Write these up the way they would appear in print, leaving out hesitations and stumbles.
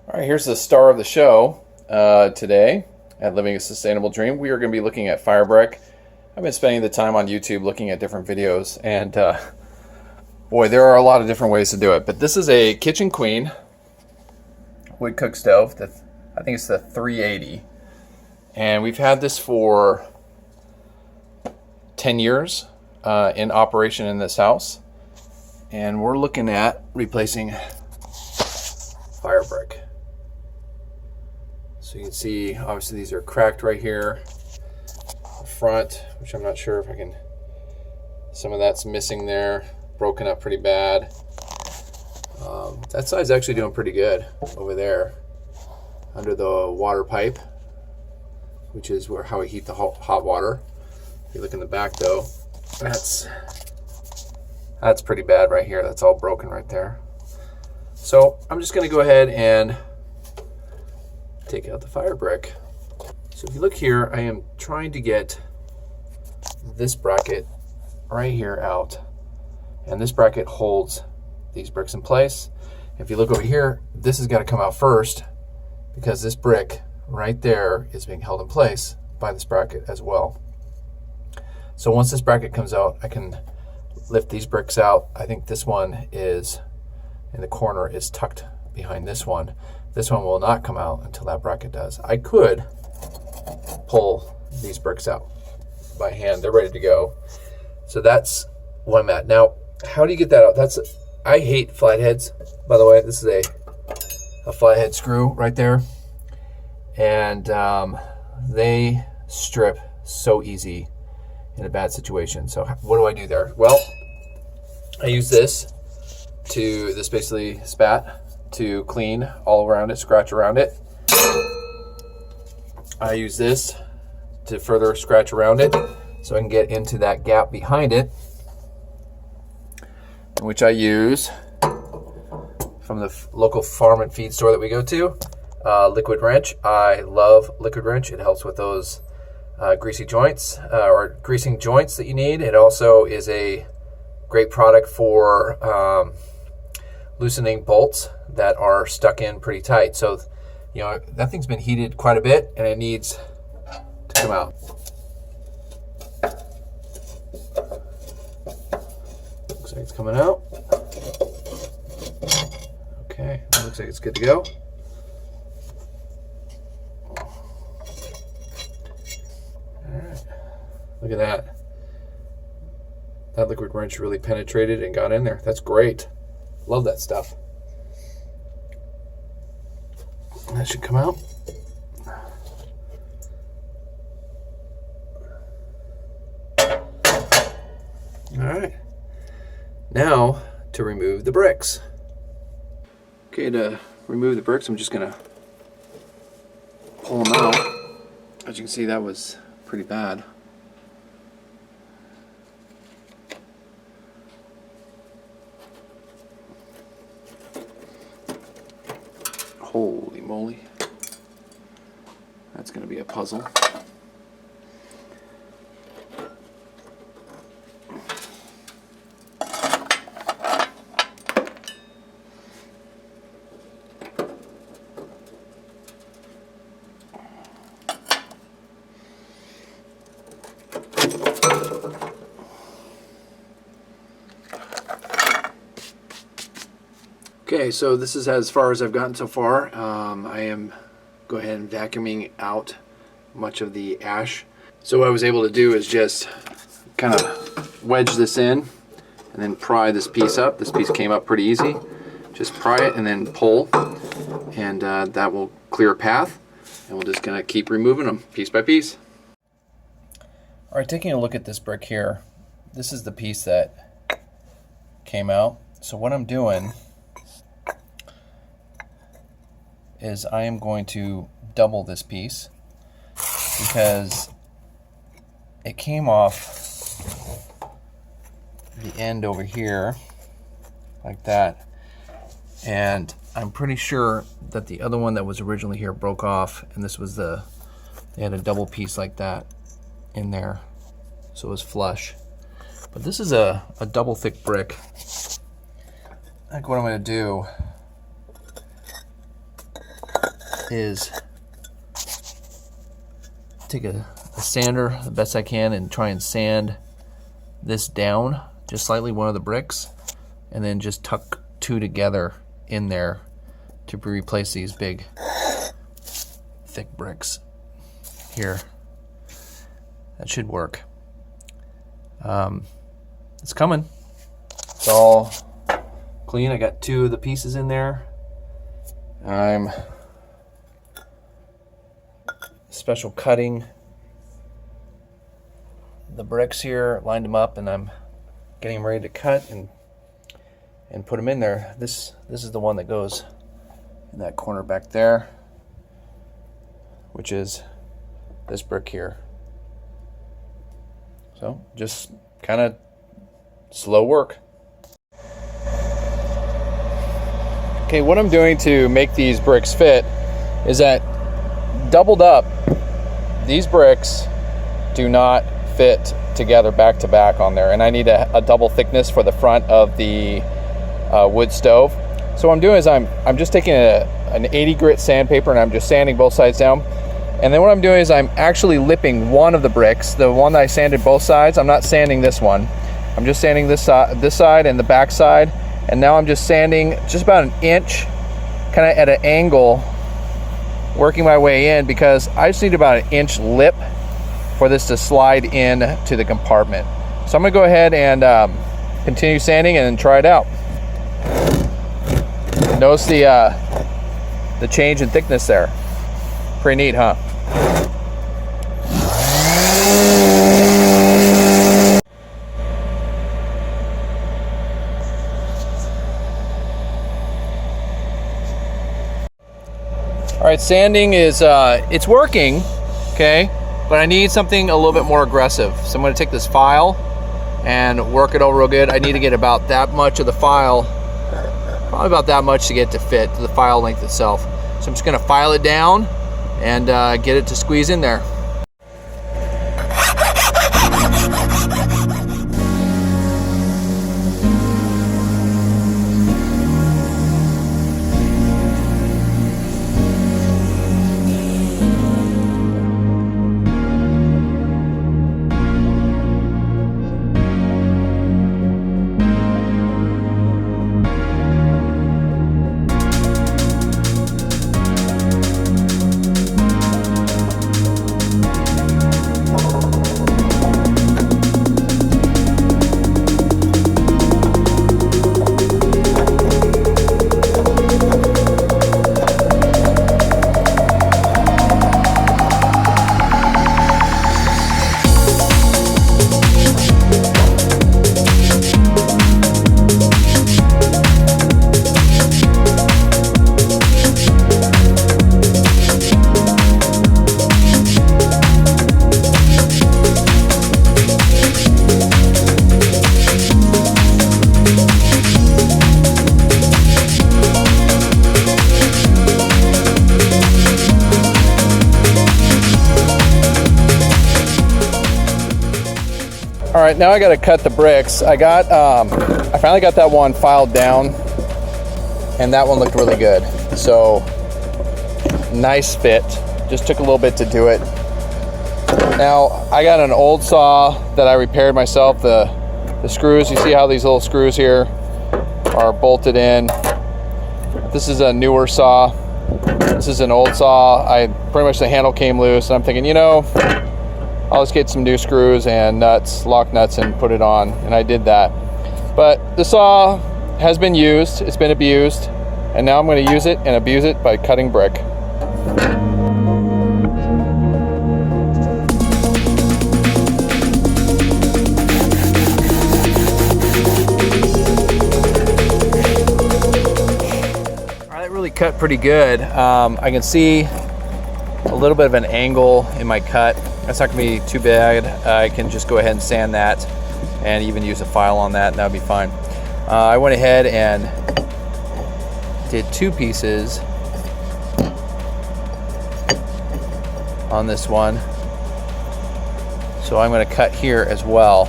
All right, here's the star of the show today at Living a Sustainable Dream. We are going to be looking at fire brick. I've been spending the time on YouTube looking at different videos, and boy, there are a lot of different ways to do it. But this is a Kitchen Queen wood cook stove. I think it's the 380, and we've had this for 10 years in operation in this house, and we're looking at replacing fire brick. So you can see, obviously these are cracked right here, the front, which I'm not sure if I can, some of that's missing there, broken up pretty bad. That side's actually doing pretty good over there, under the water pipe, which is how we heat the hot water. If you look in the back though, that's pretty bad right here. That's all broken right there. So I'm just gonna go ahead and take out the fire brick. So if you look here, I am trying to get this bracket right here out, and this bracket holds these bricks in place. If you look over here, this has got to come out first because this brick right there is being held in place by this bracket as well. So once this bracket comes out, I can lift these bricks out. I think this one is in the corner, is tucked behind this one. This one will not come out until that bracket does. I could pull these bricks out by hand. They're ready to go. So that's what I'm at. Now, how do you get that out? I hate flatheads, by the way. This is a flathead screw right there. And they strip so easy in a bad situation. So what do I do there? Well, I use this basically spat to clean all around it, scratch around it. I use this to further scratch around it so I can get into that gap behind it, which I use from the local farm and feed store that we go to, Liquid Wrench. I love Liquid Wrench. It helps with those greasy joints or greasing joints that you need. It also is a great product for loosening bolts that are stuck in pretty tight. So, you know, that thing's been heated quite a bit and it needs to come out. Looks like it's coming out. Okay, looks like it's good to go. All right, look at that. That Liquid Wrench really penetrated and got in there. That's great. Love that stuff. That should come out. All right. Now to remove the bricks. Okay, to remove the bricks, I'm just gonna pull them out. As you can see, that was pretty bad. Holy moly. That's going to be a puzzle. Okay, so this is as far as I've gotten so far. I am go ahead and vacuuming out much of the ash. So what I was able to do is just kind of wedge this in and then pry this piece up. This piece came up pretty easy. Just pry it and then pull, and that will clear a path. And we're just gonna keep removing them piece by piece. All right, taking a look at this brick here, this is the piece that came out. So what I'm doing is I am going to double this piece because it came off the end over here like that, and I'm pretty sure that the other one that was originally here broke off, and this was they had a double piece like that in there, so it was flush. But this is a double thick brick. I think what I'm going to do is take a sander the best I can and try and sand this down just slightly, one of the bricks, and then just tuck two together in there to replace these big thick bricks here. That should work. It's coming. It's all clean. I got two of the pieces in there. I'm special cutting the bricks here, lined them up, and I'm getting them ready to cut and put them in there. This is the one that goes in that corner back there, which is this brick here. So just kind of slow work. Okay, what I'm doing to make these bricks fit is that doubled up, these bricks do not fit together back to back on there, and I need a double thickness for the front of the wood stove. So what I'm doing is I'm just taking an 80 grit sandpaper and I'm just sanding both sides down. And then what I'm doing is I'm actually lipping one of the bricks, the one that I sanded both sides. I'm not sanding this one. I'm just sanding this side and the back side. And now I'm just sanding just about an inch, kind of at an angle, working my way in, because I just need about an inch lip for this to slide in to the compartment. So I'm gonna go ahead and continue sanding and try it out. Notice the change in thickness there. Pretty neat, huh? All right, sanding is, it's working, okay? But I need something a little bit more aggressive. So I'm gonna take this file and work it over real good. I need to get about that much of the file, probably about that much to get it to fit to the file length itself. So I'm just gonna file it down and get it to squeeze in there. All right, now I got to cut the bricks. I finally got that one filed down, and that one looked really good. So nice fit. Just took a little bit to do it. Now I got an old saw that I repaired myself. The screws, you see how these little screws here are bolted in. This is a newer saw. This is an old saw. Pretty much the handle came loose, and I'm thinking, you know, I'll just get some new screws and nuts, lock nuts, and put it on, and I did that. But the saw has been used, it's been abused, and now I'm going to use it and abuse it by cutting brick. That really cut pretty good. I can see a little bit of an angle in my cut. That's not going to be too bad. I can just go ahead and sand that and even use a file on that, and that would be fine. I went ahead and did two pieces on this one. So I'm going to cut here as well.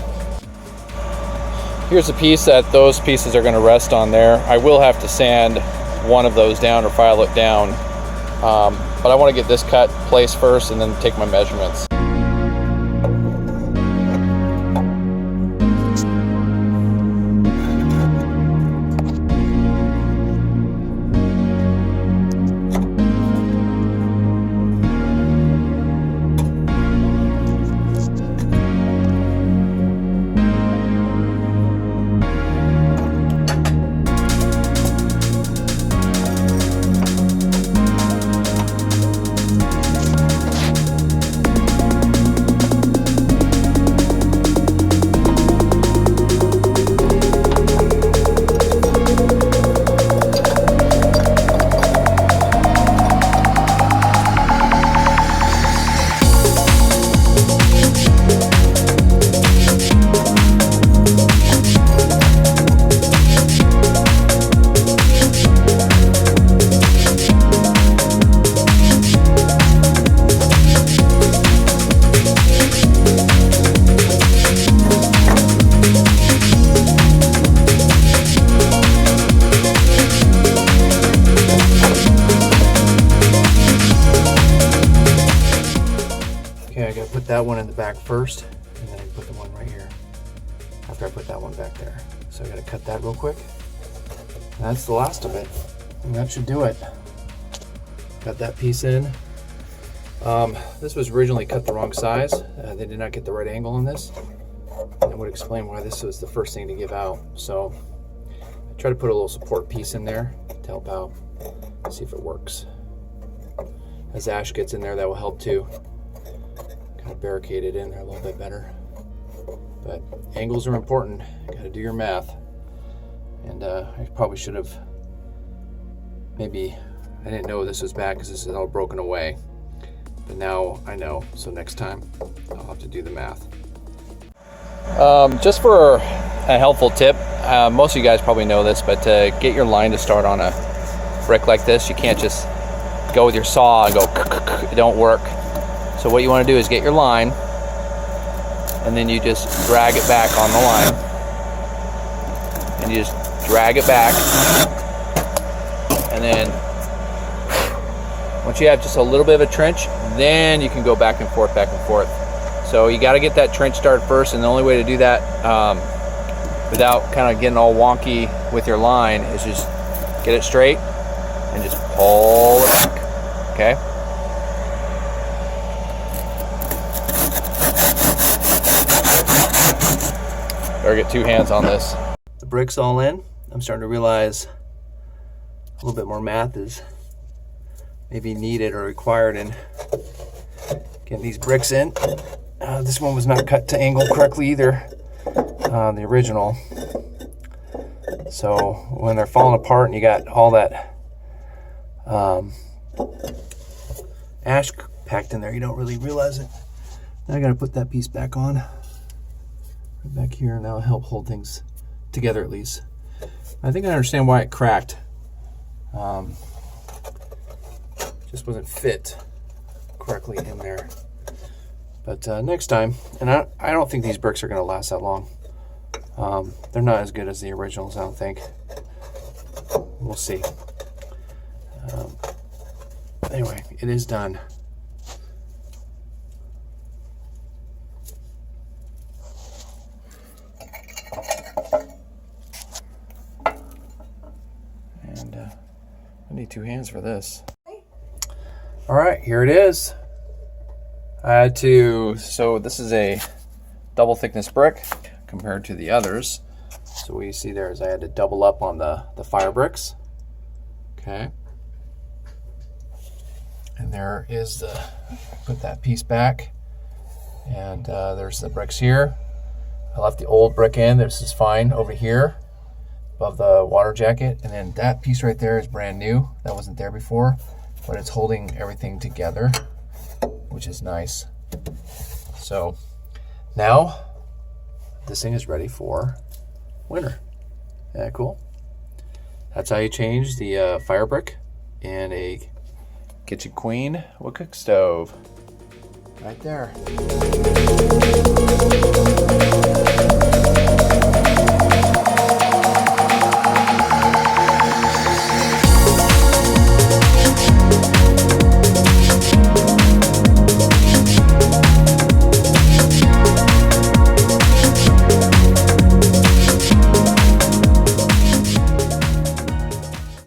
Here's a piece that those pieces are going to rest on there. I will have to sand one of those down or file it down But I want to get this cut placed first and then take my measurements. That one in the back first, and then I put the one right here after I put that one back there. So I gotta cut that real quick. And that's the last of it, and that should do it. Got that piece in. This was originally cut the wrong size. They did not get the right angle on this. That would explain why this was the first thing to give out. So I try to put a little support piece in there to help out. See if it works. As ash gets in there, that will help too. Barricade it in there a little bit better, but angles are important. You got to do your math, and I probably should have, maybe I didn't know this was bad because this is all broken away, but now I know, so next time I'll have to do the math. Just for a helpful tip, most of you guys probably know this, but to get your line to start on a brick like this, you can't just go with your saw and go it don't work. So what you want to do is get your line, and then you just drag it back on the line, and you just drag it back, and then once you have just a little bit of a trench, then you can go back and forth. So you got to get that trench started first, and the only way to do that without kind of getting all wonky with your line is just get it straight and just pull it back, okay? Better get two hands on this. The brick's all in. I'm starting to realize a little bit more math is maybe needed or required in getting these bricks in. This one was not cut to angle correctly either, the original. So when they're falling apart and you got all that ash packed in there, you don't really realize it. Now I gotta put that piece back on. Back here, and that'll help hold things together at least. I think I understand why it cracked. Just wasn't fit correctly in there. But next time, and I don't think these bricks are going to last that long. They're not as good as the originals, I don't think. We'll see. Anyway, it is done. I need two hands for this. All right, here it is. I had to, so this is a double thickness brick compared to the others. So what you see there is I had to double up on the fire bricks. Okay. And there is the, put that piece back. And there's the bricks here. I left the old brick in, this is fine over here, above the water jacket, and then that piece right there is brand new. That wasn't there before, but it's holding everything together, which is nice. So now this thing is ready for winter. Isn't that cool? That's how you change the fire brick in a Kitchen Queen wood cook stove. Right there.